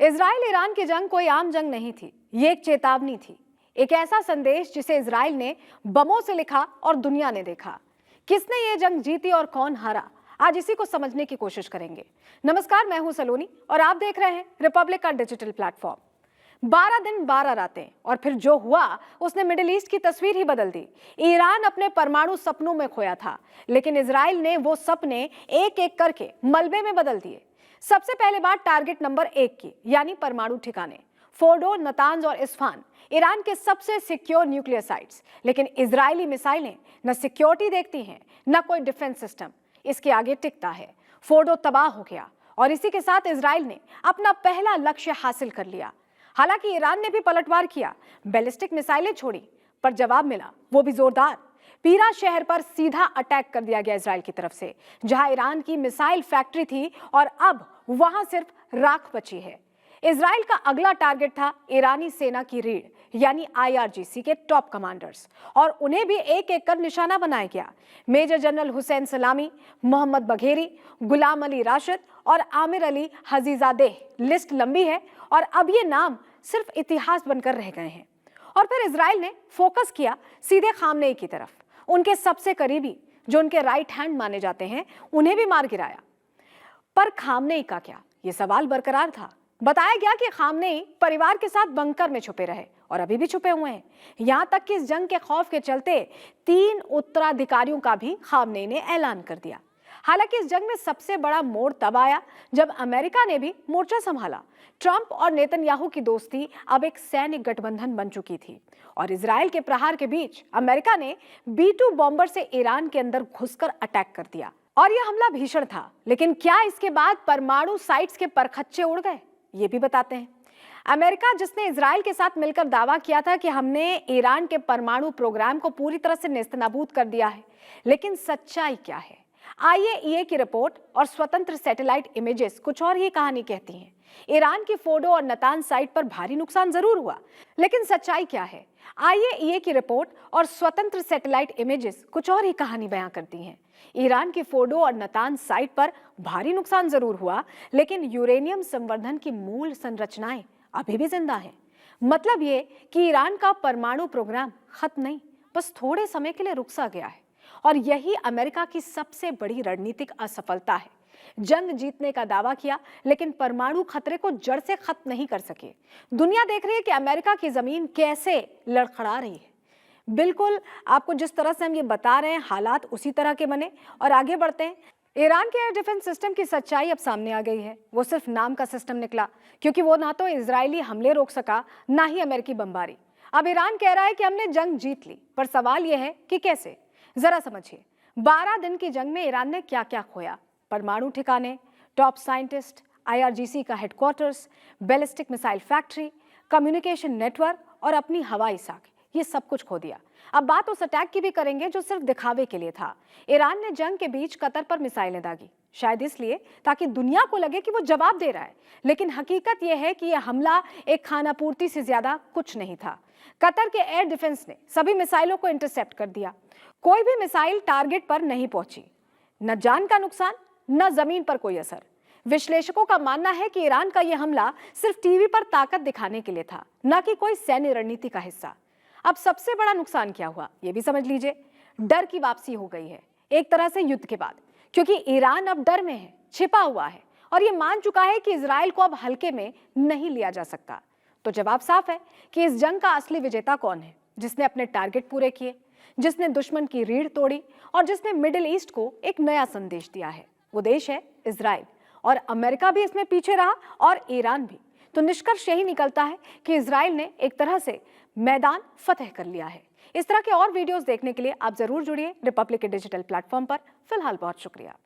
Israel Iran की जंग कोई आम जंग नहीं थी, ये एक चेतावनी थी। एक ऐसा संदेश जिसे इजराइल ने बमों से लिखा और दुनिया ने देखा। किसने ये जंग जीती और कौन हारा, आज इसी को समझने की कोशिश करेंगे। नमस्कार, मैं हूं सलोनी और आप देख रहे हैं रिपब्लिक का डिजिटल प्लेटफॉर्म। 12 दिन 12 रातें और फिर जो हुआ उसने मिडिल ईस्ट की तस्वीर ही बदल दी। ईरान अपने परमाणु सपनों में खोया था, लेकिन इजराइल ने वो सपने एक एक करके मलबे में बदल दिए। सबसे पहले बात टारगेट नंबर 1 की, यानी परमाणु ठिकाने फोर्डो, नतांज और इस्फहान, ईरान के सबसे सिक्योर न्यूक्लियर साइट्स। लेकिन इजरायली मिसाइलें न सिक्योरिटी देखती हैं न कोई डिफेंस सिस्टम इसके आगे टिकता है। फोर्डो तबाह हो गया और इसी के साथ इजराइल ने अपना पहला लक्ष्य हासिल कर लिया। हालांकि ईरान ने भी पलटवार किया, बैलिस्टिक मिसाइलें छोड़ी, पर जवाब मिला, वो भी जोरदार। पीरा शहर पर सीधा अटैक कर दिया गया इजराइल की तरफ से, जहां ईरान की मिसाइल फैक्ट्री थी और अब वहां सिर्फ राख बची है। इजराइल का अगला टारगेट था ईरानी सेना की रीढ़, यानी IRGC के टॉप कमांडर्स, और उन्हें भी एक एक कर निशाना बनाया गया। मेजर जनरल हुसैन सलामी, मोहम्मद बघेरी, गुलाम अली राशिद और आमिर अली हजीजादेह, लिस्ट लंबी है और अब ये नाम सिर्फ इतिहास बनकर रह गए हैं। और फिर इजराइल ने फोकस किया सीधे खामनेई की तरफ। उनके सबसे करीबी, जो उनके राइट हैंड माने जाते हैं, उन्हें भी मार गिराया। पर खामनेई का क्या, ये सवाल बरकरार था। बताया गया कि खामनेई परिवार के साथ बंकर में छुपे रहे और अभी भी छुपे हुए हैं। यहां तक कि इस जंग के खौफ के चलते 3 उत्तराधिकारियों का भी खामनेई ने ऐलान कर दिया। हालांकि इस जंग में सबसे बड़ा मोड़ तब आया जब अमेरिका ने भी मोर्चा संभाला। ट्रंप और नेतन्याहू की दोस्ती अब एक सैन्य गठबंधन बन चुकी थी और इजराइल के प्रहार के बीच अमेरिका ने B-2 बॉम्बर से ईरान के अंदर घुसकर अटैक कर दिया और यह हमला भीषण था। लेकिन क्या इसके बाद परमाणु साइट्स के परखच्चे उड़ गए, ये भी बताते हैं। अमेरिका, जिसने इजराइल के साथ मिलकर दावा किया था कि हमने ईरान के परमाणु प्रोग्राम को पूरी तरह से नेस्तनाबूद कर दिया है, लेकिन सच्चाई क्या है? IAEA की रिपोर्ट और स्वतंत्र सैटेलाइट इमेजेस कुछ और ही कहानी कहती हैं। ईरान की फोर्डो और नतांज साइट पर भारी नुकसान जरूर हुआ, लेकिन सच्चाई क्या है? IAEA की रिपोर्ट और स्वतंत्र सैटेलाइट इमेजेस कुछ और ही कहानी बयां करती हैं। ईरान की फोर्डो और नतांज साइट पर भारी नुकसान जरूर हुआ, लेकिन यूरेनियम संवर्धन की मूल संरचनाएं अभी भी जिंदा हैं। मतलब ये कि ईरान का परमाणु प्रोग्राम खत्म नहीं, बस थोड़े समय के लिए रुक सा गया है। और यही अमेरिका की सबसे बड़ी रणनीतिक असफलता है। जंग जीतने का दावा किया, लेकिन परमाणु खतरे को जड़ से खत्म नहीं कर सके। दुनिया देख रही है कि अमेरिका की जमीन कैसे लड़खड़ा रही है। बिल्कुल आपको जिस तरह से हम ये बता रहे हैं, हालात उसी तरह के बने। और आगे बढ़ते हैं। ईरान के एयर डिफेंस सिस्टम की सच्चाई अब सामने आ गई है। वो सिर्फ नाम का सिस्टम निकला, क्योंकि वो ना तो इजरायली हमले रोक सका, ना ही अमेरिकी बमबारी। अब ईरान कह रहा है कि हमने जंग जीत ली, पर सवाल यह है कि कैसे? जरा समझिए, 12 दिन की जंग में ईरान ने क्या क्या खोया? परमाणु ठिकाने, टॉप साइंटिस्ट, IRGC का headquarters, ballistic missile factory, communication network और अपनी हवाई साख, ये सब कुछ खो दिया। अब बात उस अटैक की भी करेंगे जो सिर्फ दिखावे के लिए था। ईरान ने जंग के बीच कतर पर मिसाइलें दागी, शायद इसलिए ताकि दुनिया को लगे कि वो जवाब दे रहा है। लेकिन हकीकत यह है कि यह हमला एक खानापूर्ति से ज्यादा कुछ नहीं था। कतर के एयर डिफेंस ने सभी मिसाइलों को इंटरसेप्ट कर दिया। कोई भी मिसाइल टारगेट पर नहीं पहुंची। न जान का नुकसान, न जमीन पर कोई असर। विश्लेषकों का मानना है कि ईरान का यह हमला सिर्फ टीवी पर ताकत दिखाने के लिए था, न कि कोई सैन्य रणनीति का हिस्सा। अब सबसे बड़ा नुकसान क्या हुआ, यह भी समझ लीजिए। डर की वापसी हो गई है, एक तरह से युद्ध के बाद, क्योंकि ईरान अब डर में है, छिपा हुआ है और यह मान चुका है कि इजराइल को अब हल्के में नहीं लिया जा सकता। तो जवाब साफ है कि इस जंग का असली विजेता कौन है? जिसने अपने टारगेट पूरे किए, जिसने दुश्मन की रीढ़ तोड़ी और जिसने मिडिल ईस्ट को एक नया संदेश दिया है। वो देश है इजराइल, और अमेरिका भी इसमें पीछे रहा और ईरान भी। तो निष्कर्ष यही निकलता है कि इजराइल ने एक तरह से मैदान फतेह कर लिया है। इस तरह के और वीडियोस देखने के लिए आप जरूर जुड़िए रिपब्लिक के डिजिटल प्लेटफॉर्म पर। फिलहाल बहुत शुक्रिया।